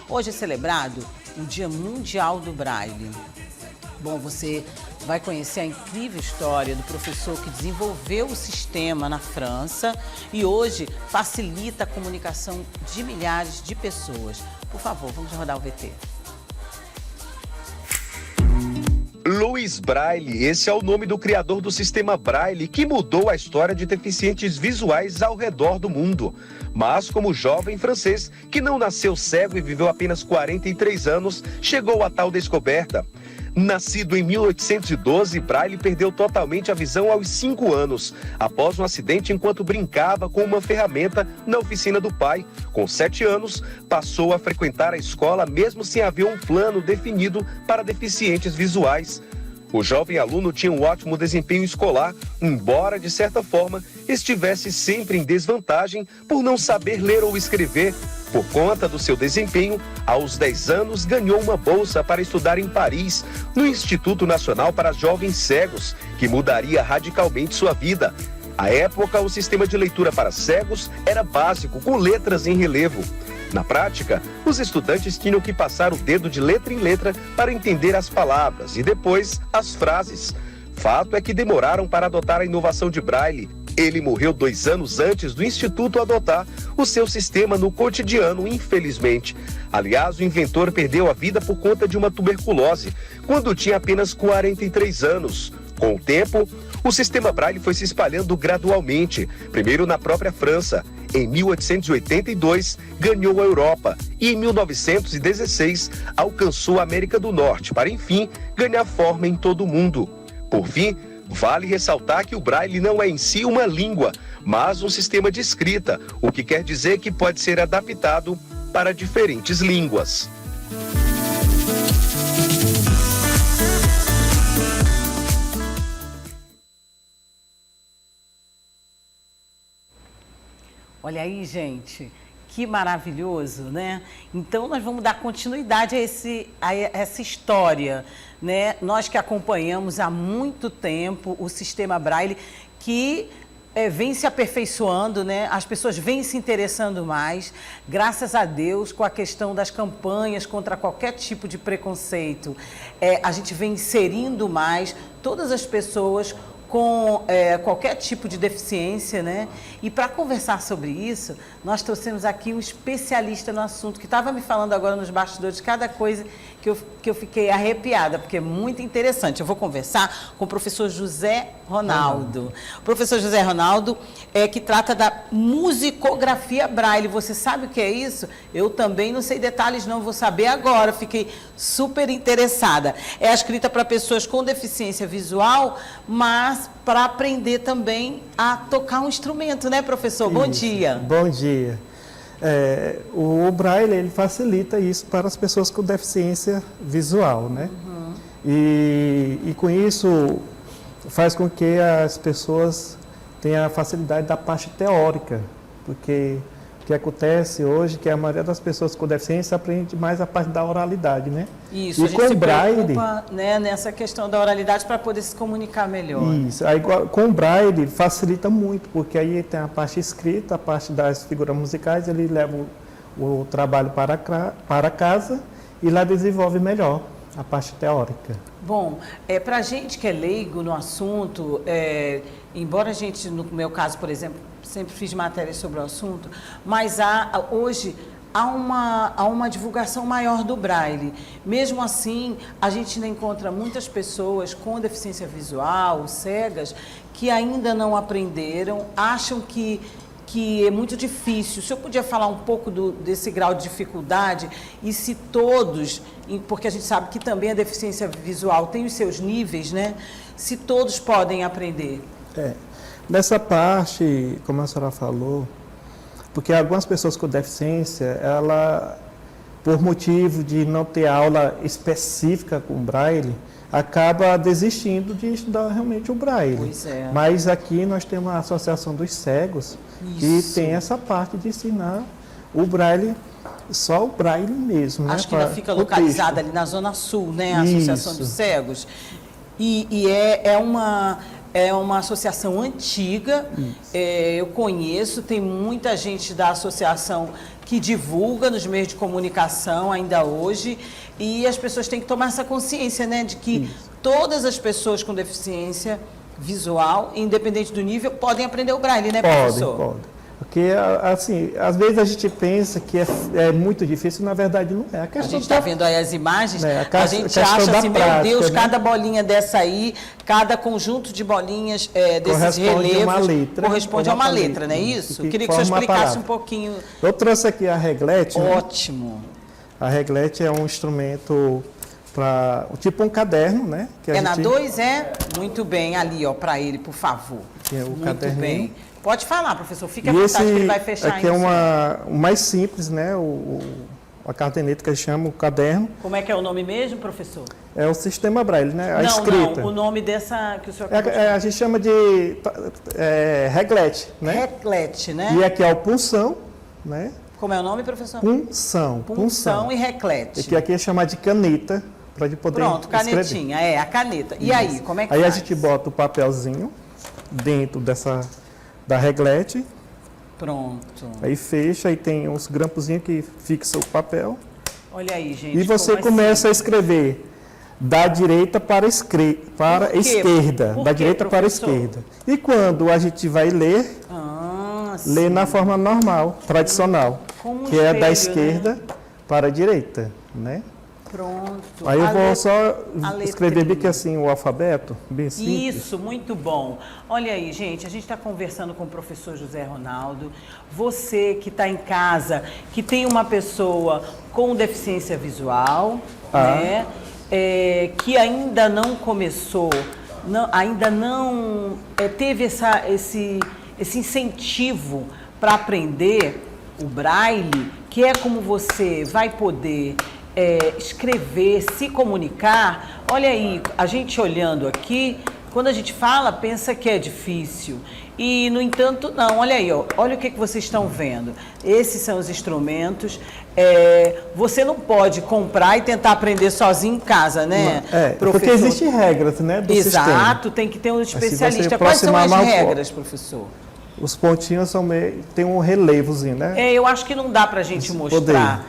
Hoje é celebrado o Dia Mundial do Braille. Bom, você vai conhecer a incrível história do professor que desenvolveu o sistema na França e hoje facilita a comunicação de milhares de pessoas. Por favor, vamos rodar o VT. Louis Braille, esse é o nome do criador do sistema Braille, que mudou a história de deficientes visuais ao redor do mundo. Mas como jovem francês, que não nasceu cego e viveu apenas 43 anos, chegou a tal descoberta. Nascido em 1812, Braille perdeu totalmente a visão aos 5 anos, após um acidente enquanto brincava com uma ferramenta na oficina do pai. Com 7 anos, passou a frequentar a escola mesmo sem haver um plano definido para deficientes visuais. O jovem aluno tinha um ótimo desempenho escolar, embora, de certa forma, estivesse sempre em desvantagem por não saber ler ou escrever. Por conta do seu desempenho, aos 10 anos ganhou uma bolsa para estudar em Paris, no Instituto Nacional para Jovens Cegos, que mudaria radicalmente sua vida. À época, o sistema de leitura para cegos era básico, com letras em relevo. Na prática, os estudantes tinham que passar o dedo de letra em letra para entender as palavras e depois as frases. Fato é que demoraram para adotar a inovação de Braille. Ele morreu 2 anos antes do Instituto adotar o seu sistema no cotidiano, infelizmente. Aliás, o inventor perdeu a vida por conta de uma tuberculose, quando tinha apenas 43 anos. Com o tempo, o sistema Braille foi se espalhando gradualmente, primeiro na própria França. Em 1882, ganhou a Europa e em 1916 alcançou a América do Norte, para enfim ganhar forma em todo o mundo. Por fim, vale ressaltar que o Braille não é em si uma língua, mas um sistema de escrita, o que quer dizer que pode ser adaptado para diferentes línguas. Olha aí, gente, que maravilhoso, né? Então, nós vamos dar continuidade a essa história, né? Nós que acompanhamos há muito tempo o sistema Braille, que vem se aperfeiçoando, né? As pessoas vêm se interessando mais, graças a Deus, com a questão das campanhas contra qualquer tipo de preconceito. A gente vem inserindo mais todas as pessoas com qualquer tipo de deficiência, né? E para conversar sobre isso, nós trouxemos aqui um especialista no assunto, que estava me falando agora nos bastidores, cada coisa que eu fiquei arrepiada, porque é muito interessante. Eu vou conversar com o professor José Ronaldo. O professor José Ronaldo que trata da musicografia Braille. Você sabe o que é isso? Eu também não sei detalhes, não vou saber agora. Fiquei super interessada. É escrita para pessoas com deficiência visual, mas para aprender também a tocar um instrumento, né, professor? Bom dia. Bom dia. O Braille, ele facilita isso para as pessoas com deficiência visual, né? Uhum. E com isso faz com que as pessoas tenham a facilidade da parte teórica, porque o que acontece hoje é que a maioria das pessoas com deficiência aprende mais a parte da oralidade, né? Isso, a gente se preocupa, né, nessa questão da oralidade para poder se comunicar melhor. Isso, aí, com o Braille facilita muito, porque aí tem a parte escrita, a parte das figuras musicais, ele leva o trabalho para casa e lá desenvolve melhor a parte teórica. Bom, para a gente que é leigo no assunto, embora a gente, no meu caso, por exemplo, sempre fiz matérias sobre o assunto, mas hoje há uma divulgação maior do Braille. Mesmo assim, a gente ainda encontra muitas pessoas com deficiência visual, cegas, que ainda não aprenderam, acham que é muito difícil. O senhor podia falar um pouco desse grau de dificuldade e se todos, porque a gente sabe que também a deficiência visual tem os seus níveis, né? Se todos podem aprender. Nessa parte, como a senhora falou, porque algumas pessoas com deficiência, ela, por motivo de não ter aula específica com Braille, acaba desistindo de estudar realmente o Braille. Pois é. Mas aqui nós temos a Associação dos Cegos, que tem essa parte de ensinar o Braille, só o Braille mesmo. Acho que ainda fica localizada ali na Zona Sul, né? A Associação dos Cegos. E é uma associação antiga, eu conheço, tem muita gente da associação que divulga nos meios de comunicação ainda hoje, e as pessoas têm que tomar essa consciência, né, de que todas as pessoas com deficiência visual, independente do nível, podem aprender o braille, né, professor? Pode. Porque, assim, às vezes a gente pensa que é muito difícil, na verdade não é. A gente está vendo aí as imagens, a gente acha assim, prática, meu Deus, né? Cada bolinha dessa aí, cada conjunto de bolinhas desses relevos corresponde a uma letra, não é isso? Queria que o senhor explicasse um pouquinho. Eu trouxe aqui a reglete. Ótimo. Né? A reglete é um instrumento para tipo um caderno, né? Que na 2, Muito bem, ali, ó, para ele, por favor. Que é o Muito caderninho. bem. Pode falar, professor, fique à vontade que ele vai fechar aqui ainda. O mais simples, né? A caderneta que a gente chama, o caderno. Como é que é o nome mesmo, professor? É o sistema Braille, né? A escrita. Não, o nome dessa que o senhor a gente chama de reglete, né? Reglete, né? E aqui é o punção, né? Como é o nome, professor? Punção e reglete. E que aqui é chamado de caneta, para poder Pronto, canetinha, escrever. A caneta. E aí, como é que Aí faz? a gente bota o papelzinho dentro da reglete. Pronto. Aí fecha, aí tem uns grampozinhos que fixam o papel. Olha aí, gente. E você começa a escrever da direita para a esquerda. Da direita para a esquerda. E quando a gente vai ler, lê na forma normal, tradicional. Que é da esquerda para a direita, né? Pronto. Aí eu vou só escrever bem assim o alfabeto, bem simples. Isso, muito bom. Olha aí, gente, a gente está conversando com o professor José Ronaldo. Você que está em casa, que tem uma pessoa com deficiência visual, né? Que ainda não começou, ainda não teve esse incentivo para aprender o braille, que é como você vai poder escrever, se comunicar. Olha aí, a gente olhando aqui, quando a gente fala, pensa que é difícil. E, no entanto, não. Olha aí, ó, olha o que vocês estão vendo. Esses são os instrumentos. Você não pode comprar e tentar aprender sozinho em casa, né, professor? Porque existem regras, né, do sistema. Exato, tem que ter um especialista. Quais são as regras, professor? Os pontinhos tem um relevozinho, né? Eu acho que não dá para a gente mostrar.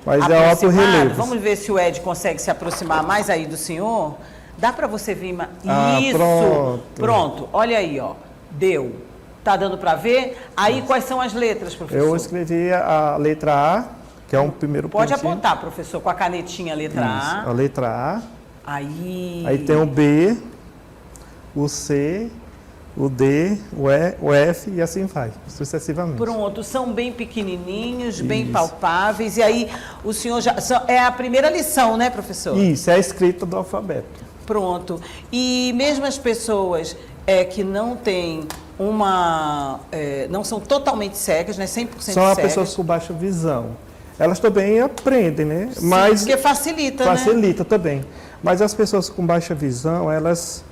Mas é alto relevo. Vamos ver se o Ed consegue se aproximar mais aí do senhor. Dá para você ver? Isso! Pronto, olha aí, ó. Deu. Tá dando para ver? Aí quais são as letras, professor? Eu escrevi a letra A, que é um primeiro pontinho. Pode apontar, professor, com a canetinha, a letra A. A letra A. Aí tem o B, o C, o D, o E, o F e assim vai, sucessivamente. Pronto, são bem pequenininhos, bem palpáveis. E aí o senhor já... É a primeira lição, né, professor? Isso, é a escrita do alfabeto. Pronto. E mesmo as pessoas que não têm não são totalmente cegas, né? 100% cegas. São as pessoas com baixa visão. Elas também aprendem, né? Sim, mas porque facilita, né? Facilita também. Mas as pessoas com baixa visão, elas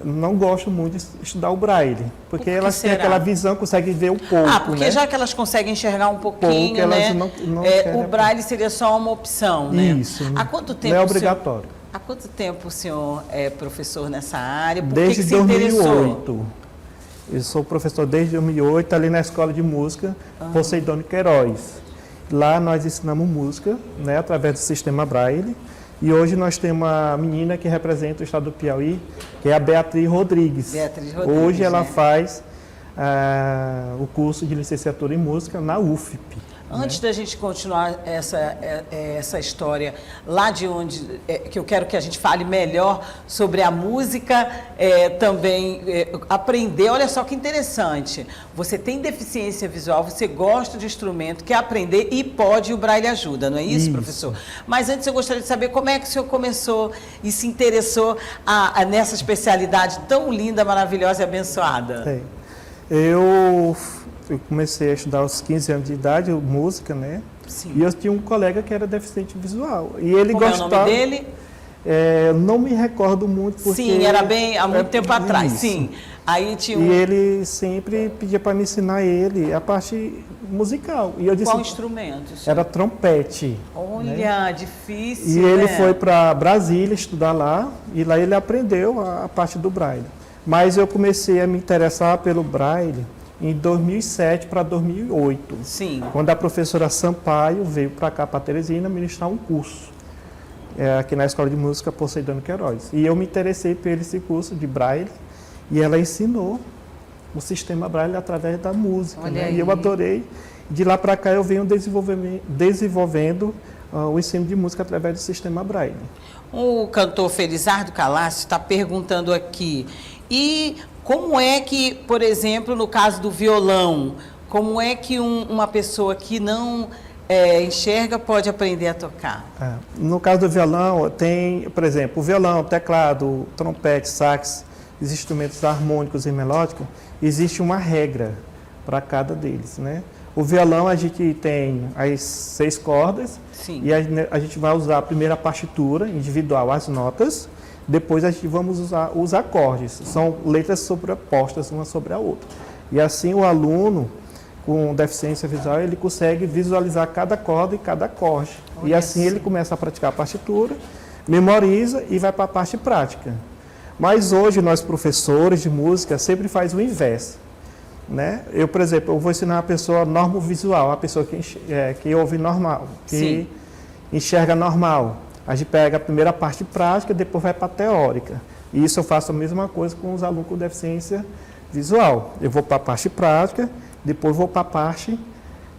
não gostam muito de estudar o braille. Porque elas têm aquela visão, conseguem ver um pouco, porque já que elas conseguem enxergar um pouquinho, né? O braille seria só uma opção, né? Isso. Há quanto tempo não é obrigatório. Há quanto tempo o senhor é professor nessa área? Por desde que se 2008. Eu sou professor desde 2008, ali na Escola de Música Poseidônio Queiroz. Lá nós ensinamos música, né, através do sistema Braille. E hoje nós temos uma menina que representa o estado do Piauí, que é a Beatriz Rodrigues. Hoje ela faz o curso de licenciatura em música na UFP. Antes da gente continuar essa história lá de onde, que eu quero que a gente fale melhor sobre a música, também aprender, olha só que interessante, você tem deficiência visual, você gosta de instrumento, quer aprender e pode, e o Braille ajuda, não é isso, professor? Mas antes eu gostaria de saber como é que o senhor começou e se interessou nessa especialidade tão linda, maravilhosa e abençoada. Eu comecei a estudar aos 15 anos de idade, música, né? Sim. E eu tinha um colega que era deficiente visual. E ele Como gostava... é o nome dele? Não me recordo muito, porque... Sim, era bem há muito tempo atrás, sim. Aí tinha E ele sempre pedia para me ensinar a parte musical. E eu disse, qual instrumento? Era trompete. Olha, né? difícil, E ele foi para Brasília estudar lá, e lá ele aprendeu a parte do Braille. Mas eu comecei a me interessar pelo Braille em 2007 para 2008. Sim. Quando a professora Sampaio veio para cá, para Teresina, ministrar um curso. Aqui na Escola de Música Poseidano Queiroz. E eu me interessei por esse curso de Braille e ela ensinou o sistema Braille através da música. Né? E eu adorei. De lá para cá eu venho desenvolvendo o ensino de música através do sistema Braille. O cantor Felizardo Calassi está perguntando aqui, e como é que, por exemplo, no caso do violão, como é que uma pessoa que não enxerga pode aprender a tocar? No caso do violão, tem, por exemplo, o violão, teclado, trompete, sax, os instrumentos harmônicos e melódicos, existe uma regra para cada deles, né? O violão a gente tem as 6 cordas. Sim. E a gente vai usar a primeira partitura individual, as notas, depois a gente vamos usar os acordes, são letras sobrepostas uma sobre a outra. E assim o aluno com deficiência visual, ele consegue visualizar cada corda e cada acorde. E assim ele começa a praticar a partitura, memoriza e vai para a parte prática. Mas hoje nós professores de música sempre faz o inverso. Né? Eu, por exemplo, eu vou ensinar a pessoa normovisual, a pessoa que ouve normal, que Sim. enxerga normal. A gente pega a primeira parte prática, depois vai para a teórica. E isso eu faço a mesma coisa com os alunos com deficiência visual. Eu vou para a parte prática, depois vou para a parte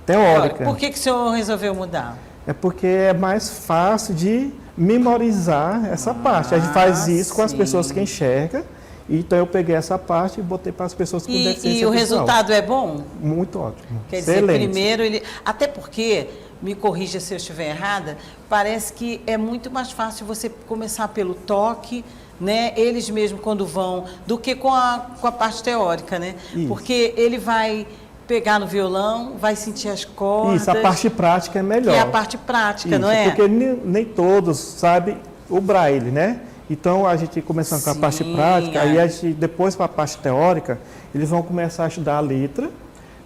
teórica. Por que o senhor resolveu mudar? É porque é mais fácil de memorizar essa parte. A gente faz isso com as pessoas que enxergam. Então eu peguei essa parte e botei para as pessoas com deficiência visual. E o resultado é bom? Muito ótimo. Quer Excelente. dizer, primeiro ele... Até porque, me corrija se eu estiver errada, parece que é muito mais fácil você começar pelo toque, né? Eles mesmos quando vão, do que com a parte teórica, né? Isso. Porque ele vai pegar no violão, vai sentir as cordas. Isso, a parte prática é melhor. Que é a parte prática, Isso, não é? Porque nem todos sabem o Braille, né? Então, a gente começando com a parte prática, aí a gente, depois para a parte teórica, eles vão começar a estudar a letra,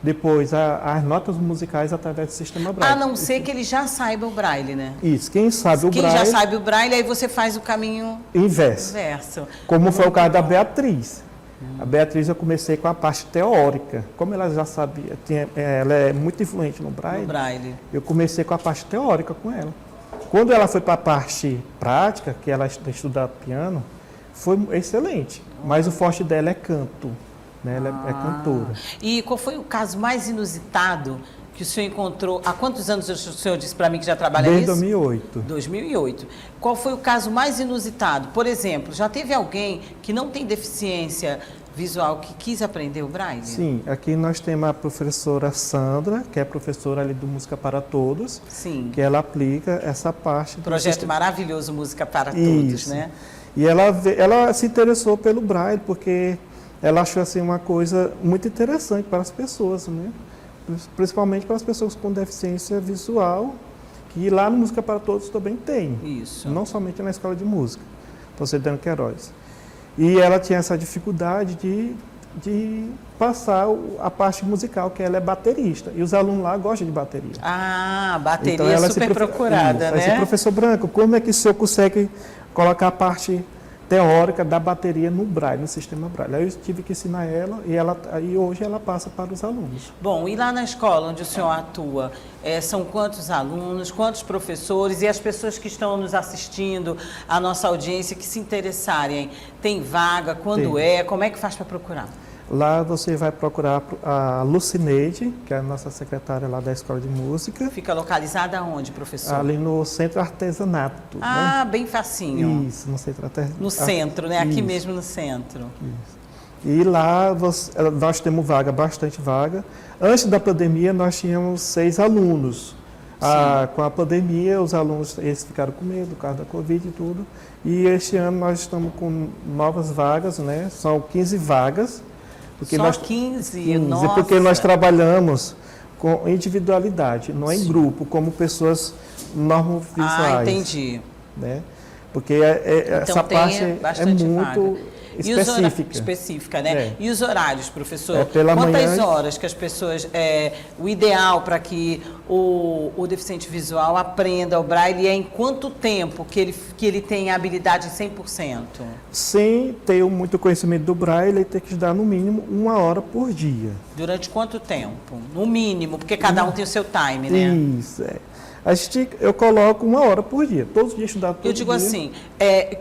depois as notas musicais através do sistema Braille. A não ser que ele já saiba o Braille, né? Isso, quem sabe o Quem Braille... já sabe o Braille, aí você faz o caminho inverso. Como foi o caso da Beatriz. A Beatriz eu comecei com a parte teórica. Como ela já sabia, ela é muito influente no Braille, eu comecei com a parte teórica com ela. Quando ela foi para a parte prática, que ela estudar piano, foi excelente. Mas o forte dela é canto, né? Ela é cantora. E qual foi o caso mais inusitado que o senhor encontrou? Há quantos anos o senhor disse para mim que já trabalha nisso? Desde 2008. 2008. Qual foi o caso mais inusitado? Por exemplo, já teve alguém que não tem deficiência visual que quis aprender o Braille? Sim, aqui nós temos a professora Sandra, que é professora ali do Música para Todos. Sim. Que ela aplica essa parte. Projeto maravilhoso, Música para Todos, né? E ela se interessou pelo Braille, porque ela achou assim uma coisa muito interessante para as pessoas, né? Principalmente para as pessoas com deficiência visual, que lá no Música para Todos também tem. Isso. Não somente na Escola de Música, Poseidano Queiroz. E ela tinha essa dificuldade de passar a parte musical, que ela é baterista. E os alunos lá gostam de bateria. Ah, bateria então, ela super procurada, né? Aí, professor Branco, como é que o senhor consegue colocar a parte teórica da bateria no Braille, no sistema Braille? Aí eu tive que ensinar ela e hoje ela passa para os alunos. Bom, e lá na escola onde o senhor atua, são quantos alunos, quantos professores e as pessoas que estão nos assistindo, a nossa audiência, que se interessarem, tem vaga, quando como é que faz para procurar? Lá você vai procurar a Lucineide, que é a nossa secretária lá da Escola de Música. Fica localizada onde, professor? Ali no Centro Artesanato. Ah, né? Bem facinho. Isso, no Centro Artesanato. No centro, né? Aqui mesmo no centro. Isso. E lá nós temos vaga, bastante vaga. Antes da pandemia nós tínhamos 6 alunos. Com a pandemia os alunos eles ficaram com medo por causa da Covid e tudo. E este ano nós estamos com novas vagas, né? São 15 vagas. Porque Só 15? Nossa! Porque nós trabalhamos com individualidade, não em grupo, como pessoas normovisuais. Ah, entendi. Né? Porque Então essa parte é muito... específica. né? É. E os horários, professor? É pela Quantas manhã. horas que as pessoas... o ideal para que o deficiente visual aprenda o Braille é em quanto tempo que ele tem a habilidade 100%? Sem ter muito conhecimento do Braille, ele tem que estudar no mínimo 1 hora por dia. Durante quanto tempo? No mínimo, porque cada um tem o seu time, né? Isso, é. Eu coloco 1 hora por dia, todos os dias estudar todo dia. Eu digo assim,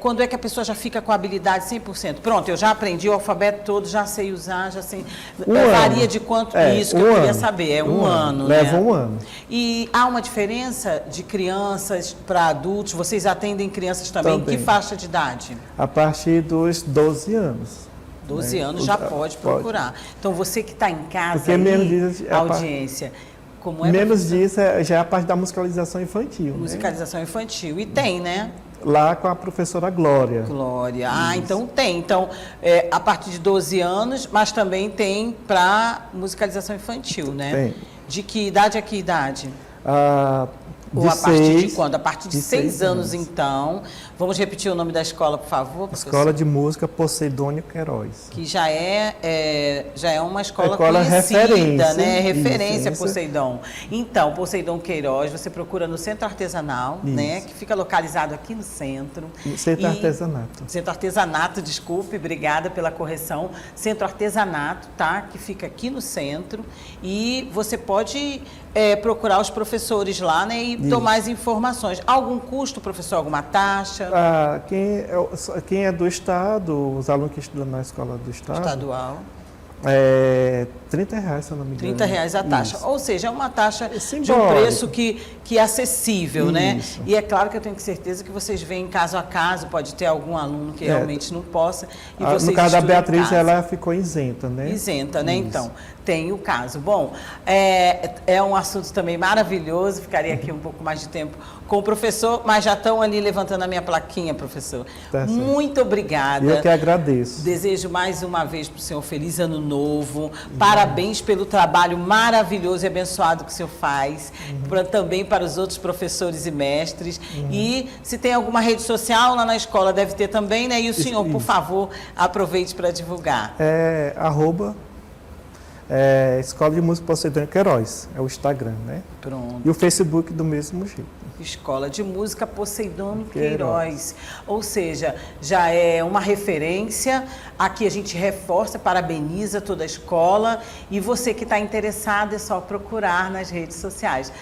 quando é que a pessoa já fica com a habilidade 100%? Pronto, eu já aprendi o alfabeto todo, já sei usar, já sei... varia de quanto isso que eu queria saber, é um ano, né? Leva 1 ano. E há uma diferença de crianças para adultos? Vocês atendem crianças também? Em que faixa de idade? A partir dos 12 anos. 12 anos já pode procurar. Então, você que está em casa, porque menos disso, audiência... Como menos disso já é a parte da musicalização infantil. Musicalização infantil. E tem, né? Lá com a professora Glória. Glória. Ah, então tem. Então, a partir de 12 anos, mas também tem para musicalização infantil, né? Tem. De que idade a que idade? Ou a partir de quando? A partir de 6 anos, então. Vamos repetir o nome da escola, por favor, professor? Escola de Música Poseidônio Queiroz. Que já é uma escola conhecida, né? Referência Poseidon. Então, Poseidon Queiroz, você procura no Centro Artesanal, né? Que fica localizado aqui no centro. Centro Artesanato. Centro Artesanato, desculpe, obrigada pela correção. Centro Artesanato, tá? Que fica aqui no centro. E você pode procurar os professores lá, né? E tomar as informações. Algum custo, professor? Alguma taxa? Quem é do Estado, os alunos que estudam na escola do Estado... Estadual. R$30, se eu não me engano. R$30 a taxa. Isso. Ou seja, é uma taxa de um simbólico. preço que é acessível, né? E é claro que eu tenho certeza que vocês veem caso a caso, pode ter algum aluno que realmente não possa. E vocês no caso da Beatriz, ela ficou isenta, né? Isenta, né? Isso. Então, tem o caso. Bom, é um assunto também maravilhoso, ficaria aqui um pouco mais de tempo com o professor, mas já estão ali levantando a minha plaquinha, professor. Tá, muito obrigada. Eu que agradeço. Desejo mais uma vez para o senhor feliz ano novo. Parabéns pelo trabalho maravilhoso e abençoado que o senhor faz. Também para os outros professores e mestres. E se tem alguma rede social lá na escola, deve ter também, né? E o senhor, por favor, aproveite para divulgar. Escola de Música Poseidônio Queiroz, é o Instagram, né? Pronto. E o Facebook do mesmo jeito. Escola de Música Poseidônio Queiroz. Ou seja, já é uma referência. Aqui a gente reforça, parabeniza toda a escola. E você que está interessado é só procurar nas redes sociais.